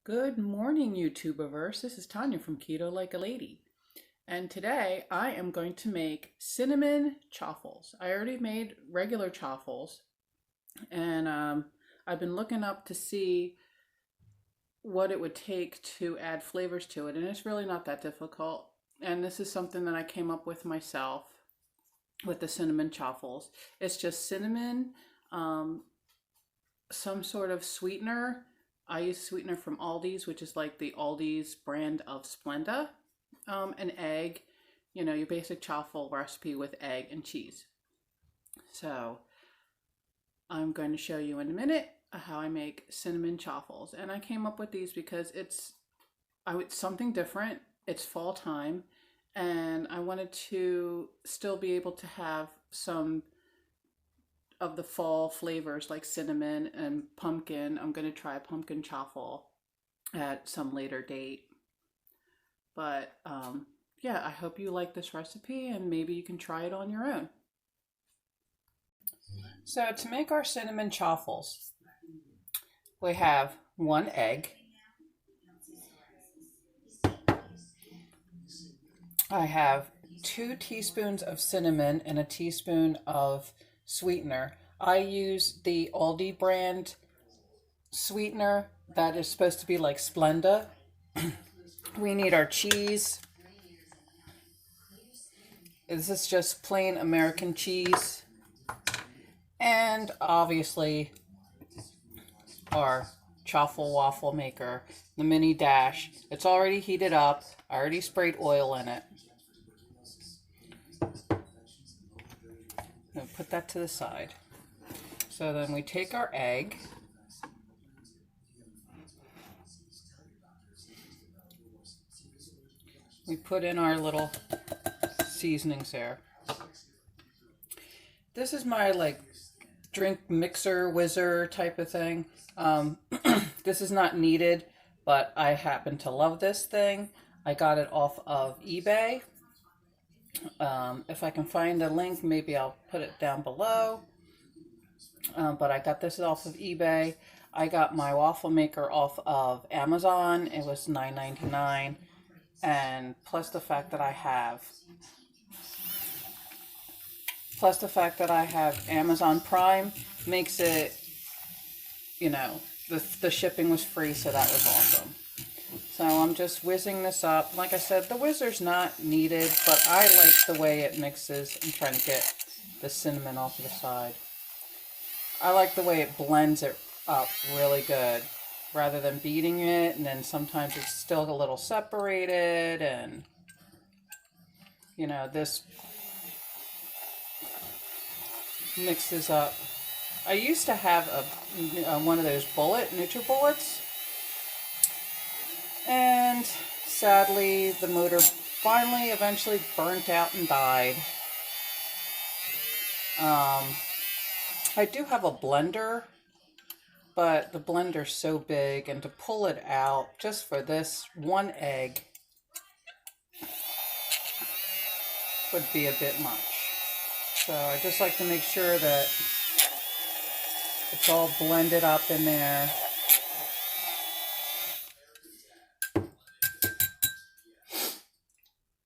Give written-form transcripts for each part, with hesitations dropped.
Good morning, YouTuberverse. This is Tanya from Keto Like a Lady. And today I am going to make cinnamon chaffles. I already made regular chaffles, and I've been looking up to see what it would take to add flavors to it, and it's really not that difficult. And this is something that I came up with myself with the cinnamon chaffles. It's just cinnamon, some sort of sweetener. I use sweetener from Aldi's, which is like the Aldi's brand of Splenda, an egg, your basic chaffle recipe with egg and cheese. So I'm going to show you in a minute how I make cinnamon chaffles. And I came up with these because it's something different. It's fall time, and I wanted to still be able to have some of the fall flavors like cinnamon and pumpkin. I'm going to try pumpkin chaffle at some later date. But yeah, I hope you like this recipe and maybe you can try it on your own. So to make our cinnamon chaffles, we have one egg. I have 2 teaspoons of cinnamon and a teaspoon of sweetener. I use the Aldi brand sweetener that is supposed to be like Splenda. We need our cheese. This is just plain American cheese. And obviously our chaffle waffle maker, the mini dash. It's already heated up. I already sprayed oil in it. Now put that to the side. So then we take our egg. We put in our little seasonings there. This is my drink mixer whizzer type of thing. This is not needed, but I happen to love this thing. I got it off of eBay. If I can find a link, maybe I'll put it down below. But I got this off of eBay. I got my waffle maker off of Amazon. It was $9.99. And plus the fact that I have Amazon Prime makes it, the shipping was free, so that was awesome. So I'm just whizzing this up. Like I said, the whizzer's not needed, but I like the way it mixes. I'm trying to get the cinnamon off to the side. I like the way it blends it up really good, rather than beating it, and then sometimes it's still a little separated, and this mixes up. I used to have one of those NutriBullets, and sadly the motor eventually burnt out and died. I do have a blender, but the blender's so big, and to pull it out just for this one egg would be a bit much. So I just like to make sure that it's all blended up in there.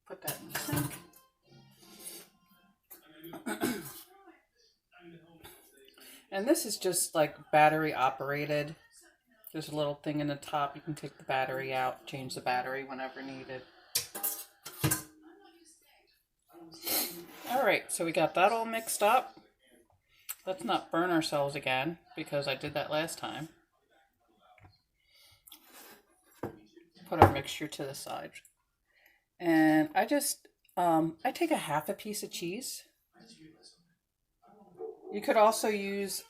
Put that in the sink. And this is just like battery operated. There's a little thing in the top. You can take the battery out, change the battery whenever needed. All right, so we got that all mixed up. Let's not burn ourselves again, because I did that last time. Put our mixture to the side. And I just, I take a half a piece of cheese. You could also use,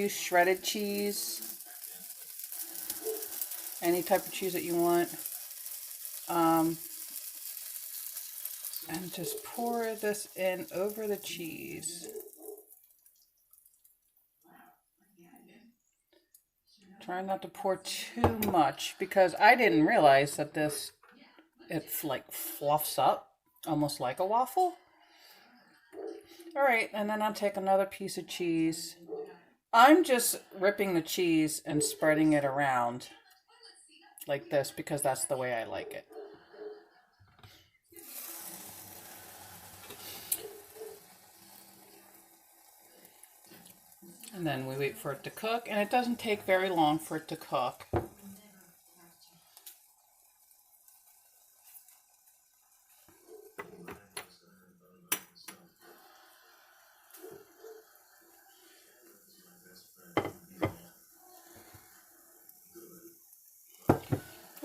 shredded cheese. Any type of cheese that you want. And just pour this in over the cheese. Try not to pour too much, because I didn't realize that it fluffs up almost like a waffle. All right, and then I'll take another piece of cheese I'm just ripping the cheese and spreading it around like this because that's the way I like it. And then we wait for it to cook, and it doesn't take very long for it to cook.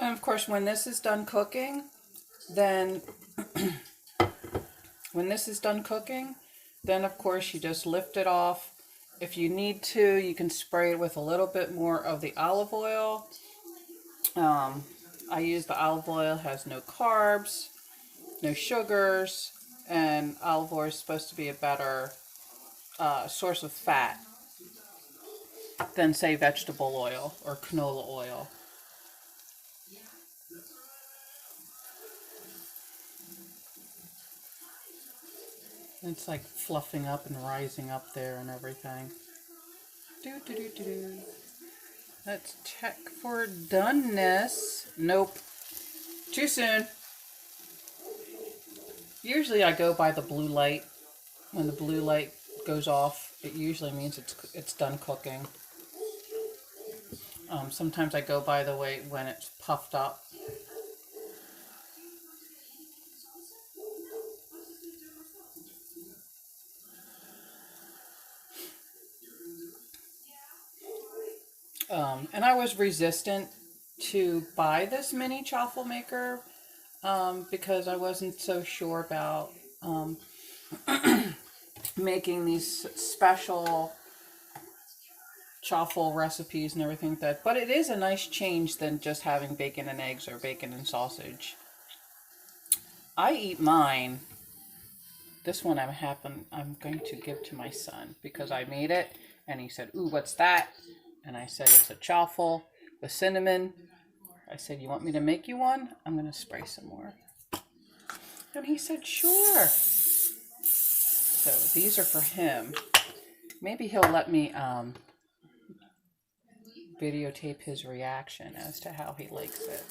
And of course, when this is done cooking, then of course you just lift it off. If you need to, you can spray it with a little bit more of the olive oil. I use the olive oil, has no carbs, no sugars, and olive oil is supposed to be a better source of fat than, say, vegetable oil or canola oil. It's like fluffing up and rising up there and everything. Let's check for doneness. Nope. Too soon. Usually I go by the blue light. When the blue light goes off, it usually means it's done cooking. Sometimes I go by the way when it's puffed up. And I was resistant to buy this mini chaffle maker because I wasn't so sure about making these special chaffle recipes and everything like that. But it is a nice change than just having bacon and eggs or bacon and sausage. I eat mine. This one I'm going to give to my son because I made it and he said, "Ooh, what's that?" And I said, "It's a chaffle with cinnamon." I said, "You want me to make you one? I'm going to spray some more." And he said, "Sure." So these are for him. Maybe he'll let me videotape his reaction as to how he likes it.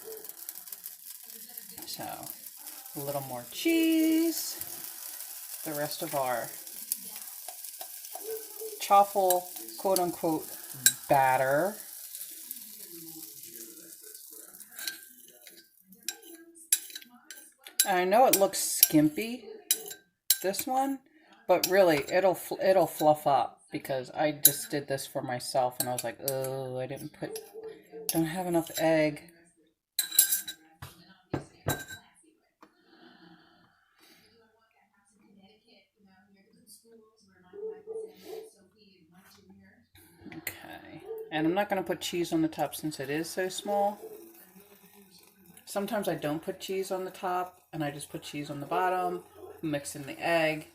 So a little more cheese. The rest of our chaffle, quote unquote, batter. And I know it looks skimpy, this one, but really it'll fluff up because I just did this for myself and I was like, oh, I don't have enough egg. Okay, and I'm not going to put cheese on the top since it is so small. Sometimes I don't put cheese on the top and I just put cheese on the bottom, mix in the egg.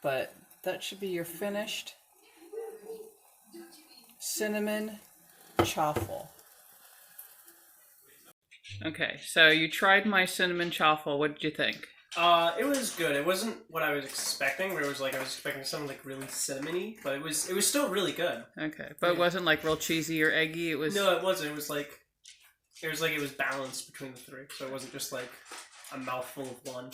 But that should be your finished cinnamon chaffle. Okay, so you tried my cinnamon chaffle. What did you think? It was good. It wasn't what I was expecting, where it was like I was expecting something like really cinnamony, but it was still really good. Okay, but it wasn't like real cheesy or eggy. No, it wasn't. It was like it was balanced between the three, so it wasn't just like a mouthful of one.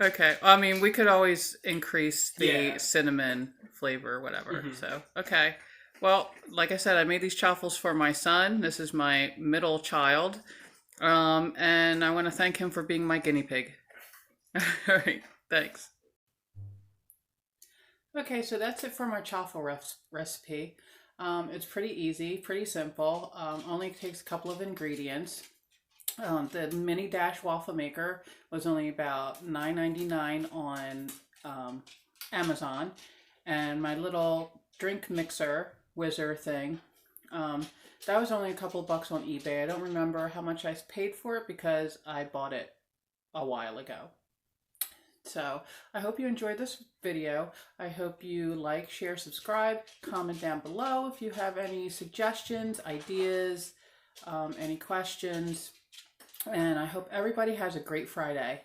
Okay, I mean we could always increase the cinnamon flavor or whatever. Mm-hmm. So okay, well, like I said, I made these chaffles for my son. This is my middle child. And I want to thank him for being my guinea pig. All right, thanks. Okay, so that's it for my chaffle recipe. It's pretty easy, pretty simple. Only takes a couple of ingredients. The mini dash waffle maker was only about $9.99 on Amazon, and my little drink mixer whizzer thing. That was only a couple bucks on eBay. I don't remember how much I paid for it because I bought it a while ago. So I hope you enjoyed this video. I hope you like, share, subscribe, comment down below if you have any suggestions, ideas, any questions. And I hope everybody has a great Friday.